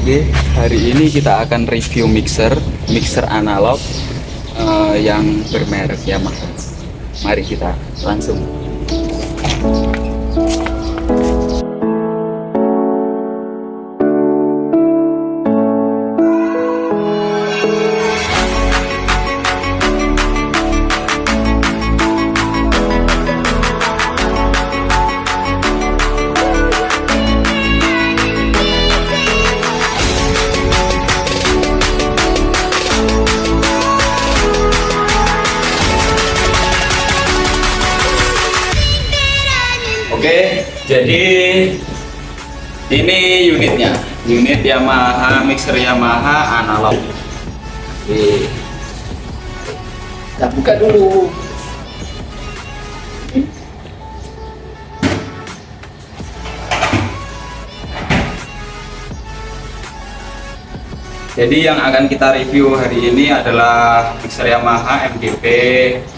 Oke, hari ini kita akan review mixer analog yang bermerek Yamaha. Mari kita langsung. Oke, jadi ini unitnya, unit Yamaha, mixer Yamaha analog. Oke, kita buka dulu. Jadi yang akan kita review hari ini adalah mixer Yamaha MGP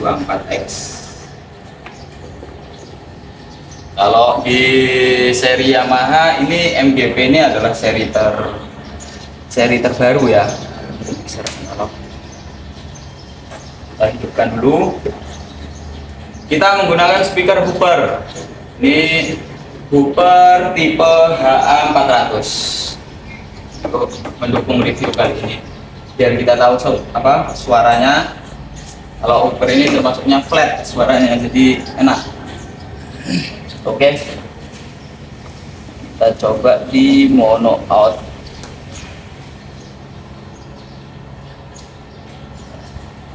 24X. Kalau di seri Yamaha ini MGP ini adalah seri terbaru ya. Kita hidupkan dulu. Kita menggunakan speaker Hooper. Ini Hooper tipe HA400 untuk mendukung review kali ini. Biar kita tahu apa suaranya. Kalau Hooper ini termasuknya flat suaranya, jadi enak. Oke, kita coba di mono out.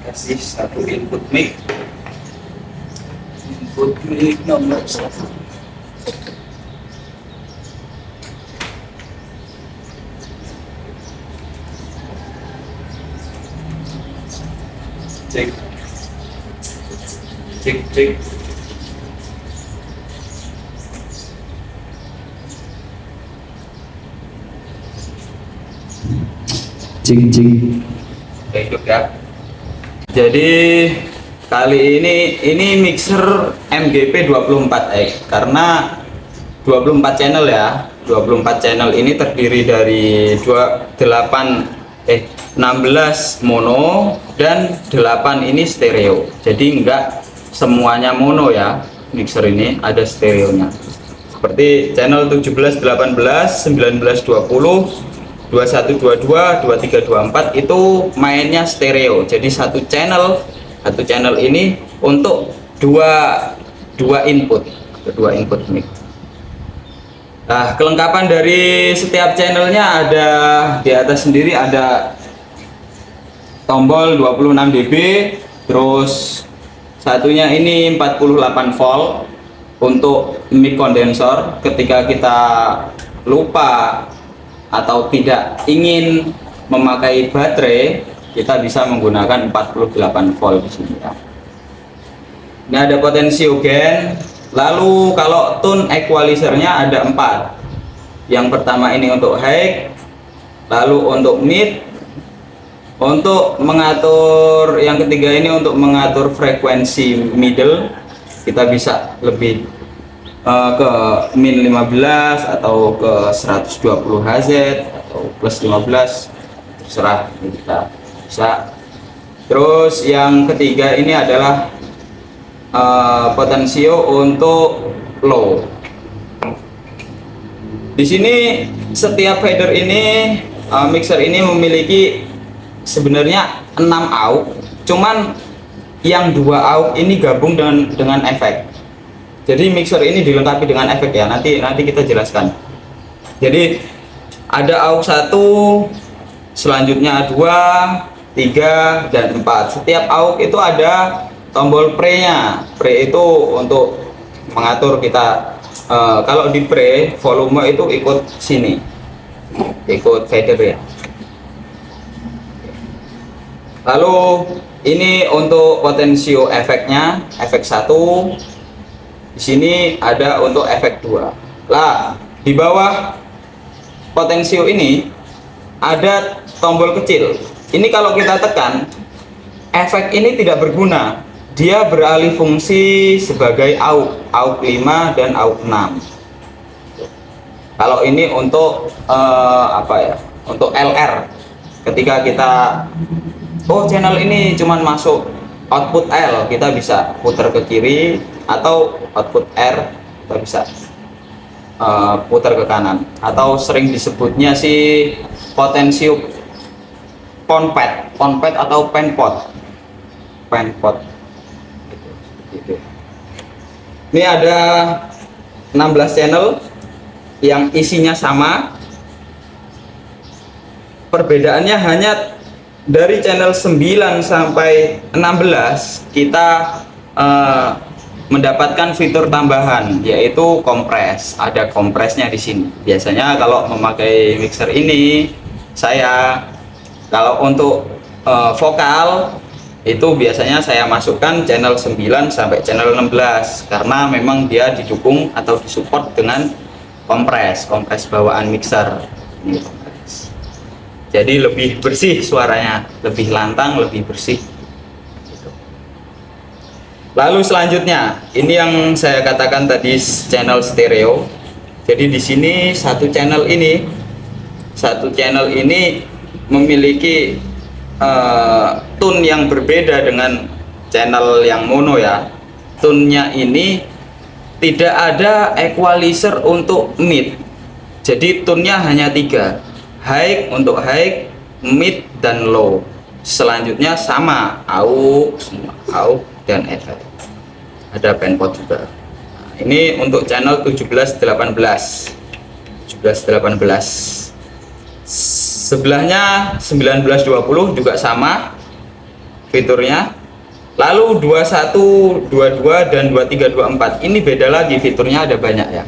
Kasih satu input mic nomor 1. Cek cek cek. Cing. Hidup ya. Jadi kali ini mixer MGP 24X karena 24 channel ya. 24 channel ini terdiri dari 16 mono dan 8 ini stereo. Jadi enggak semuanya mono ya. Mixer ini ada stereonya. Seperti channel 17, 18, 19, 20, 2122, 2324 itu mainnya stereo. Jadi satu channel ini untuk dua input mic. Nah, kelengkapan dari setiap channelnya ada di atas sendiri ada tombol 26 dB, terus satunya ini 48 volt untuk mic kondensor ketika kita lupa atau tidak ingin memakai baterai, kita bisa menggunakan 48 volt di sini ya. Ini ada potensiogen. Lalu kalau tone equalizernya ada 4. Yang pertama ini untuk high, lalu untuk mid, untuk mengatur yang ketiga ini untuk mengatur frekuensi middle. Kita bisa lebih ke min 15 atau ke 120 Hz atau plus 15, terserah kita bisa. Terus yang ketiga ini adalah potensio untuk low. Di sini setiap fader ini mixer ini memiliki sebenarnya 6 aux, cuman yang 2 aux ini gabung dengan efek. Jadi mixer ini dilengkapi dengan efek ya, nanti kita jelaskan. Jadi ada aux 1, selanjutnya 2, 3, dan 4. Setiap aux itu ada tombol pre-nya. Pre itu untuk mengatur kita kalau di pre volume itu ikut sini, ikut fader ya. Lalu ini untuk potensio efeknya, efek 1. Di sini ada untuk efek 2. Lah, di bawah potensio ini ada tombol kecil. Ini kalau kita tekan, efek ini tidak berguna. Dia beralih fungsi sebagai aux 5 dan aux 6. Kalau ini untuk apa ya? untuk LR. Ketika kita channel ini cuman masuk output L, kita bisa putar ke kiri, atau output R kita bisa putar ke kanan, atau sering disebutnya sih potensio ponpad atau penpot gitu. Ini ada 16 channel yang isinya sama, perbedaannya hanya dari channel 9 sampai 16 kita mendapatkan fitur tambahan, yaitu kompres. Ada kompresnya di sini. Biasanya kalau memakai mixer ini, saya kalau untuk vokal itu biasanya saya masukkan channel 9 sampai channel 16 karena memang dia didukung atau disupport dengan kompres bawaan mixer. Ini kompres. Jadi lebih bersih suaranya, lebih lantang, lebih bersih. Lalu selanjutnya, ini yang saya katakan tadi channel stereo. Jadi di sini satu channel ini memiliki tune yang berbeda dengan channel yang mono ya. Tune-nya ini tidak ada equalizer untuk mid. Jadi tune-nya hanya 3. High untuk high, mid dan low. Selanjutnya sama aux dan efek. Ada penpot juga. Nah, ini untuk channel 17-18. Sebelahnya 19-20 juga sama fiturnya. Lalu 21, 22 dan 23, 24 ini beda lagi fiturnya, ada banyak ya.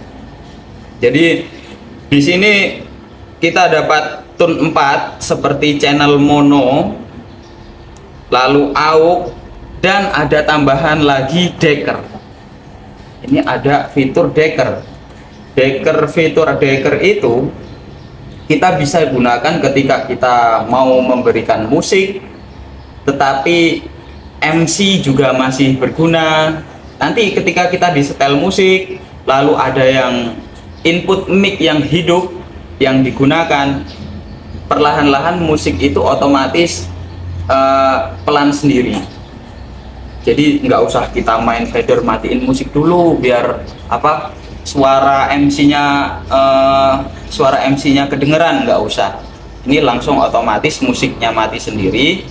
Jadi di sini kita dapat tune 4 seperti channel mono, lalu aux, dan ada tambahan lagi decker. Ini ada fitur decker. Fitur decker itu kita bisa gunakan ketika kita mau memberikan musik, tetapi MC juga masih berguna. Nanti ketika kita disetel musik, lalu ada yang input mic yang hidup yang digunakan, perlahan-lahan musik itu otomatis pelan sendiri. Jadi nggak usah kita main fader matiin musik dulu biar suara MC-nya kedengeran, nggak usah. Ini langsung otomatis musiknya mati sendiri.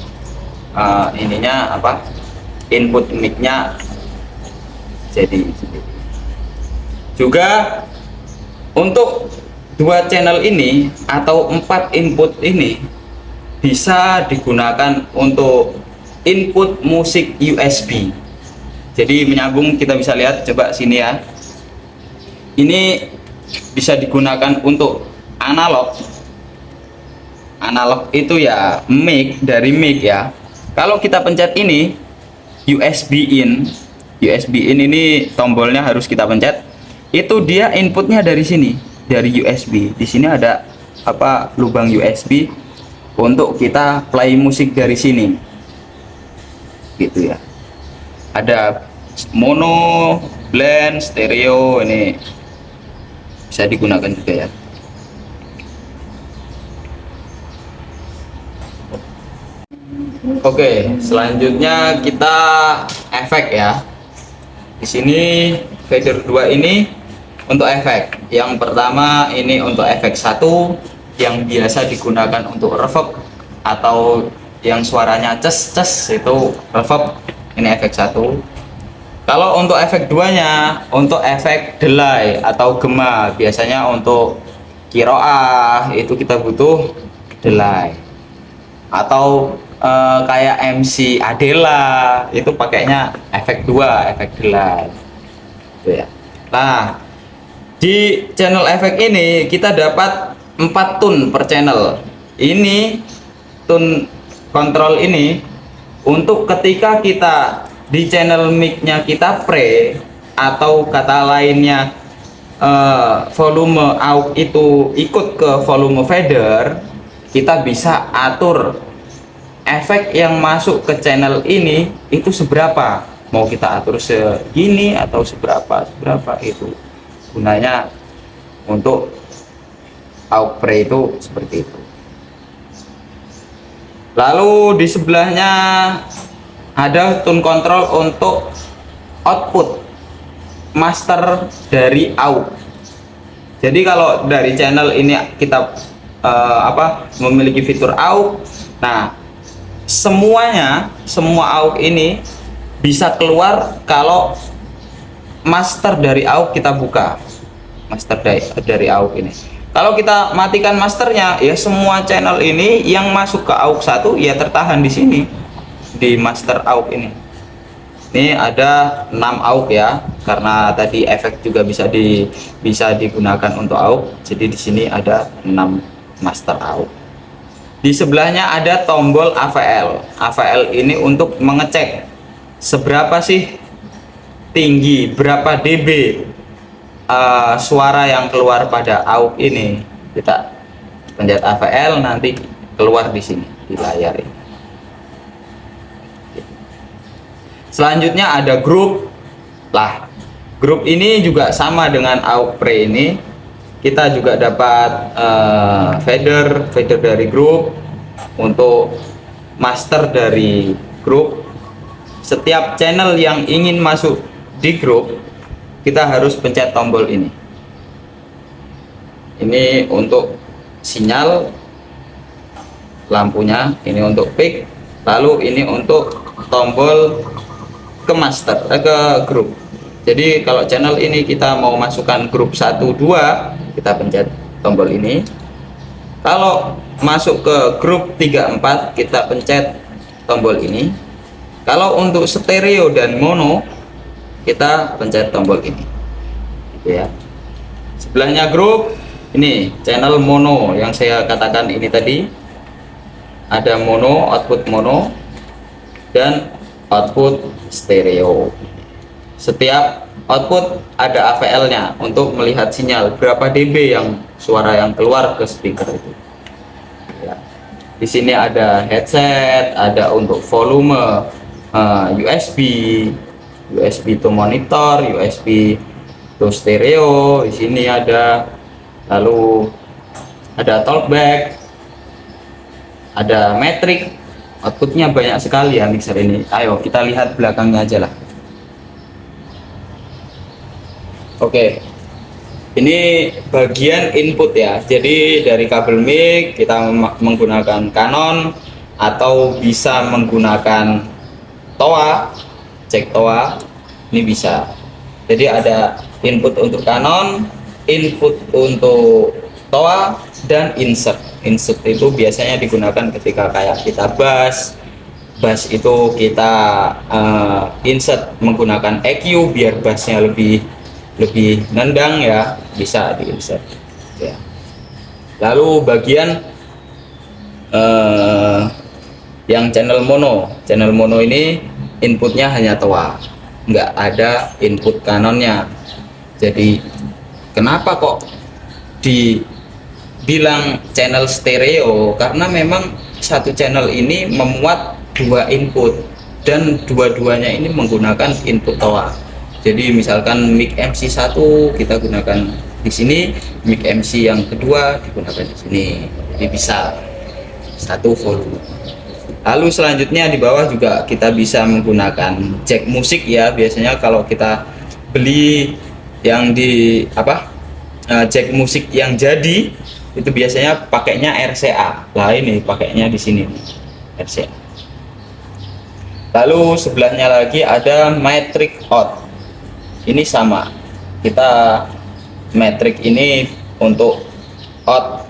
Input mic-nya jadi juga untuk 2 channel ini atau 4 input ini bisa digunakan untuk input musik USB. Jadi menyambung, kita bisa lihat, coba sini ya. Ini bisa digunakan untuk analog. Analog itu ya mic, dari mic ya. Kalau kita pencet ini USB in ini tombolnya harus kita pencet. Itu dia inputnya dari sini, dari USB. Di sini ada lubang USB untuk kita play musik dari sini. Gitu ya. Ada mono, blend, stereo, ini bisa digunakan juga ya. Oke, selanjutnya kita efek ya. Di sini fader 2 ini untuk efek. Yang pertama ini untuk efek 1 yang biasa digunakan untuk reverb atau yang suaranya ces itu reverb. Ini efek 1. Kalau untuk efek 2-nya, untuk efek delay atau gema, biasanya untuk kiroah itu kita butuh delay. Atau kayak MC Adela itu pakainya efek 2, efek delay. Gitu ya. Nah, di channel efek ini kita dapat 4 tune per channel. Ini tune kontrol ini untuk ketika kita di channel mic-nya kita pre, atau kata lainnya volume aux itu ikut ke volume fader, kita bisa atur efek yang masuk ke channel ini itu seberapa, mau kita atur segini atau seberapa itu. Gunanya untuk aux pre itu seperti itu. Lalu di sebelahnya ada tune control untuk output master dari AUX. Jadi kalau dari channel ini kita memiliki fitur AUX, nah semua AUX ini bisa keluar kalau master dari AUX kita buka. Master dari AUX ini, kalau kita matikan masternya, ya semua channel ini yang masuk ke AUX 1 ya tertahan di sini, di master AUX ini. Ini ada 6 AUX ya, karena tadi efek juga bisa digunakan untuk AUX. Jadi di sini ada 6 master AUX. Di sebelahnya ada tombol AVL. AVL ini untuk mengecek seberapa sih tinggi, berapa dB suara yang keluar pada AUX ini. Kita pencet AVL, nanti keluar di sini di layar ini. Selanjutnya ada grup. Lah, grup ini juga sama dengan AUX Pre ini. Kita juga dapat fader dari grup. Untuk master dari grup, setiap channel yang ingin masuk di grup, kita harus pencet tombol ini. Ini untuk sinyal lampunya, ini untuk peak, lalu ini untuk tombol ke master, ke grup. Jadi kalau channel ini kita mau masukkan grup 1 2, kita pencet tombol ini. Kalau masuk ke grup 3 4, kita pencet tombol ini. Kalau untuk stereo dan mono, kita pencet tombol ini, gitu ya. Sebelahnya grup, ini channel mono yang saya katakan ini tadi. Ada mono, output mono, dan output stereo. Setiap output ada AVL-nya untuk melihat sinyal berapa dB yang suara yang keluar ke speaker itu. Ya. Di sini ada headset, ada untuk volume, USB to monitor, USB to stereo. Di sini ada, lalu ada talkback, ada metrik. Outputnya banyak sekali ya mixer ini. Ayo kita lihat belakangnya aja lah. Oke, ini bagian input ya. Jadi dari kabel mic kita menggunakan Canon atau bisa menggunakan TOA, cek TOA, ini bisa. Jadi ada input untuk Canon, input untuk TOA, dan insert. Insert itu biasanya digunakan ketika kayak kita bass itu kita insert menggunakan EQ biar bassnya lebih nendang ya, bisa di insert ya. Lalu bagian yang channel mono ini inputnya hanya TOA, nggak ada input Canonnya. Jadi kenapa kok dibilang channel stereo? Karena memang satu channel ini memuat 2 input dan dua-duanya ini menggunakan input TOA. Jadi misalkan mic MC 1 kita gunakan di sini, mic MC yang kedua digunakan di sini. Jadi bisa satu volume. Lalu selanjutnya di bawah juga kita bisa menggunakan jack musik ya. Biasanya kalau kita beli yang di jack musik yang jadi itu biasanya pakainya RCA. Lah ini pakainya di sini RCA. Lalu sebelahnya lagi ada matrix out. Ini sama, kita matrix ini untuk out,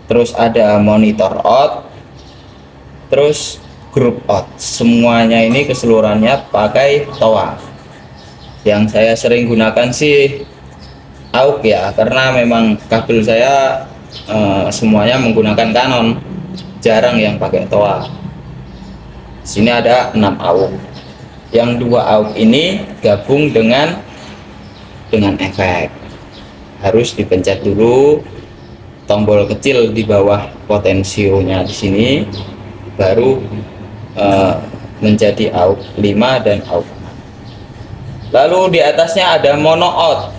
terus ada monitor out, terus group out. Semuanya ini keseluruhannya pakai TOA. Yang saya sering gunakan sih AUX ya, karena memang kabel saya semuanya menggunakan Canon, jarang yang pakai TOA. Sini ada 6 AUX. Yang 2 AUX ini gabung dengan efek. Harus dipencet dulu tombol kecil di bawah potensionya di sini, baru menjadi AUX 5 dan AUX 6. Lalu di atasnya ada mono out,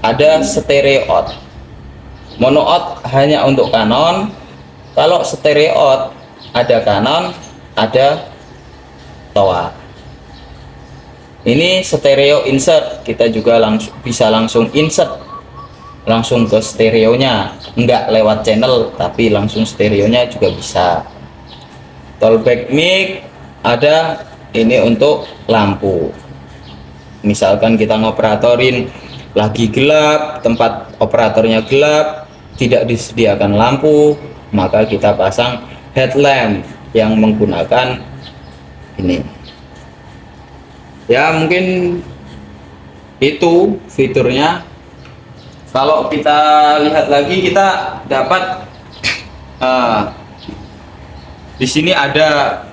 ada stereo out. Mono out hanya untuk Canon. Kalau stereo out ada Canon, ada Toa. Ini stereo insert, kita juga bisa langsung insert langsung ke stereonya, enggak lewat channel tapi langsung stereonya juga bisa. Tollback mic ada, ini untuk lampu. Misalkan kita ngoperatorin lagi gelap, tempat operatornya gelap, tidak disediakan lampu, maka kita pasang headlamp yang menggunakan ini. Ya mungkin itu fiturnya. Kalau kita lihat lagi, kita dapat di sini ada,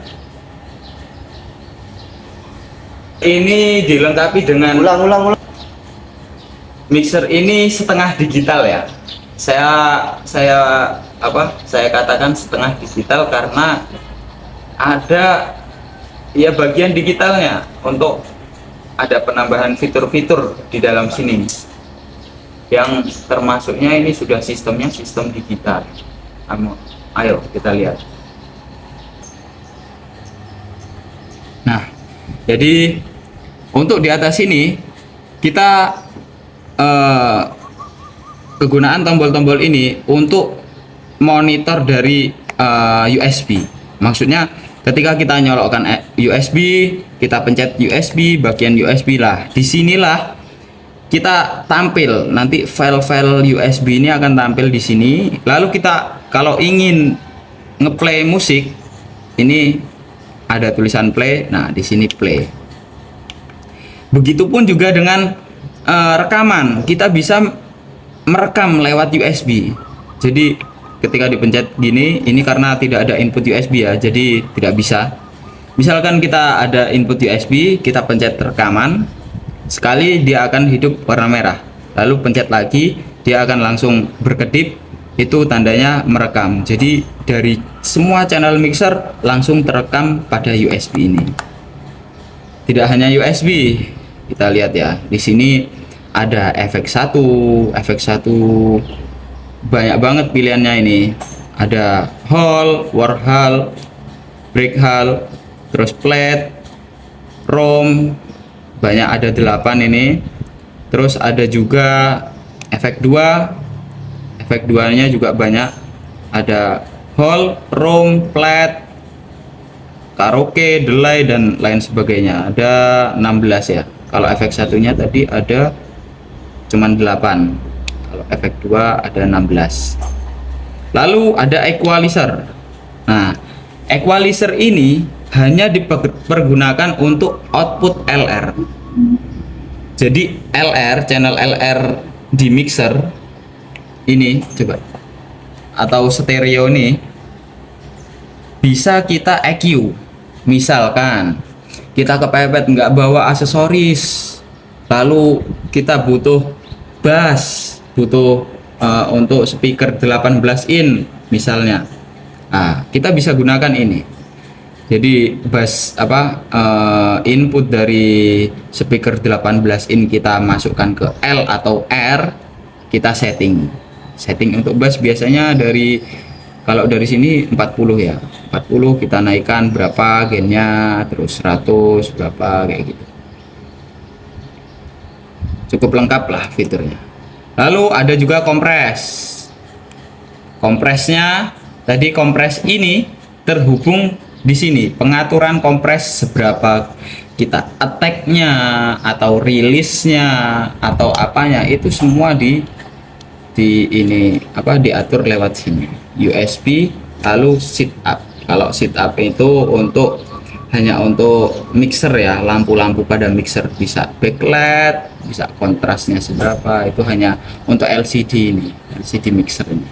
ini dilengkapi dengan mixer ini setengah digital ya. Saya katakan setengah digital karena ada ya bagian digitalnya, untuk ada penambahan fitur-fitur di dalam sini yang termasuknya ini sudah sistemnya sistem digital. Ayo kita lihat. Nah, jadi untuk di atas ini kita kegunaan tombol-tombol ini untuk monitor dari USB. Maksudnya ketika kita nyolokkan USB, kita pencet USB, bagian USB lah. Disinilah kita tampil, nanti file-file USB ini akan tampil di sini. Lalu kita kalau ingin ngeplay musik, ini ada tulisan play. Nah, di sini play. Begitupun juga dengan rekaman, kita bisa merekam lewat USB. Jadi ketika dipencet gini, ini karena tidak ada input USB ya, jadi tidak bisa. Misalkan kita ada input USB, kita pencet rekaman, sekali dia akan hidup warna merah, lalu pencet lagi dia akan langsung berkedip, itu tandanya merekam. Jadi dari semua channel mixer langsung terekam pada USB ini. Tidak hanya USB, kita lihat ya, di sini ada efek satu banyak banget pilihannya. Ini ada hall, warhol, break hall, terus flat, rom, banyak, ada 8 ini. Terus ada juga efek 2, efek 2-nya juga banyak, ada hall, rom, flat, karaoke, delay, dan lain sebagainya. Ada 16 ya. Kalau efek satunya tadi ada cuman 8, kalau efek 2 ada 16. Lalu ada equalizer. Nah, equalizer ini hanya dipergunakan untuk output LR. Jadi channel LR di mixer ini, coba, atau stereo ini bisa kita EQ. Misalkan kita kepepet nggak bawa aksesoris, lalu kita butuh bass, butuh untuk speaker 18 in misalnya, nah kita bisa gunakan ini. Jadi bass input dari speaker 18 in kita masukkan ke L atau R, kita setting untuk bass biasanya dari, kalau dari sini 40 ya, 40 kita naikkan berapa gainnya, terus 100 berapa, kayak gitu. Cukup lengkap lah fiturnya. Lalu ada juga kompresnya. Tadi kompres ini terhubung di sini, pengaturan kompres seberapa kita attack-nya atau rilisnya atau apanya, itu semua diatur lewat sini USB. Lalu seat up. Kalau seat up itu hanya untuk mixer ya, lampu-lampu pada mixer, bisa backlight, bisa kontrasnya seberapa, itu hanya untuk LCD mixer ini.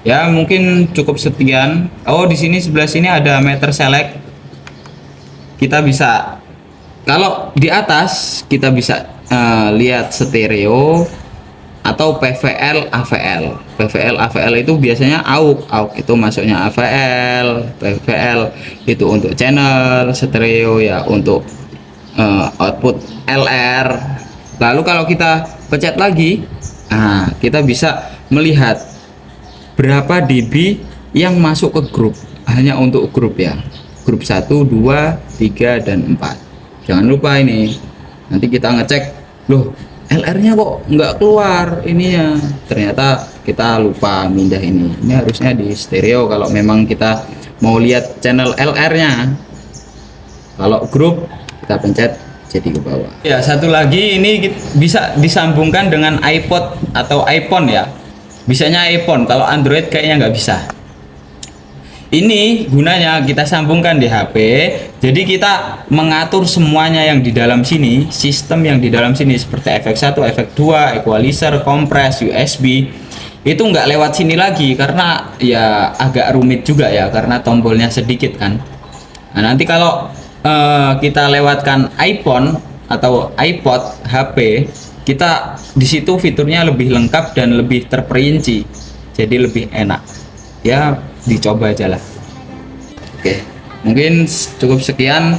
Ya mungkin cukup sekian. Oh, di sini sebelah sini ada meter select. Kita bisa, kalau di atas kita bisa lihat stereo atau PVL AVL. PVL AVL itu biasanya AUX itu masuknya AVL, PVL itu untuk channel, stereo ya untuk output LR. Lalu kalau kita pencet lagi, kita bisa melihat berapa dB yang masuk ke grup. hanya untuk grup ya, grup 1, 2, 3, dan 4. Jangan lupa ini nanti kita ngecek, loh LR nya kok nggak keluar ininya, ternyata kita lupa mindah ini harusnya di stereo kalau memang kita mau lihat channel LR nya. Kalau grup kita pencet jadi ke bawah ya. Satu lagi ini bisa disambungkan dengan iPod atau iPhone ya, bisanya iPhone, kalau Android kayaknya nggak bisa. Ini gunanya kita sambungkan di HP, jadi kita mengatur semuanya yang di dalam sini, sistem yang di dalam sini seperti efek 1, efek 2, equalizer, kompres, USB, itu nggak lewat sini lagi karena ya agak rumit juga ya, karena tombolnya sedikit kan. Nah nanti kalau kita lewatkan iPhone atau iPod HP, kita di situ fiturnya lebih lengkap dan lebih terperinci, jadi lebih enak ya, dicoba aja lah. Oke, mungkin cukup sekian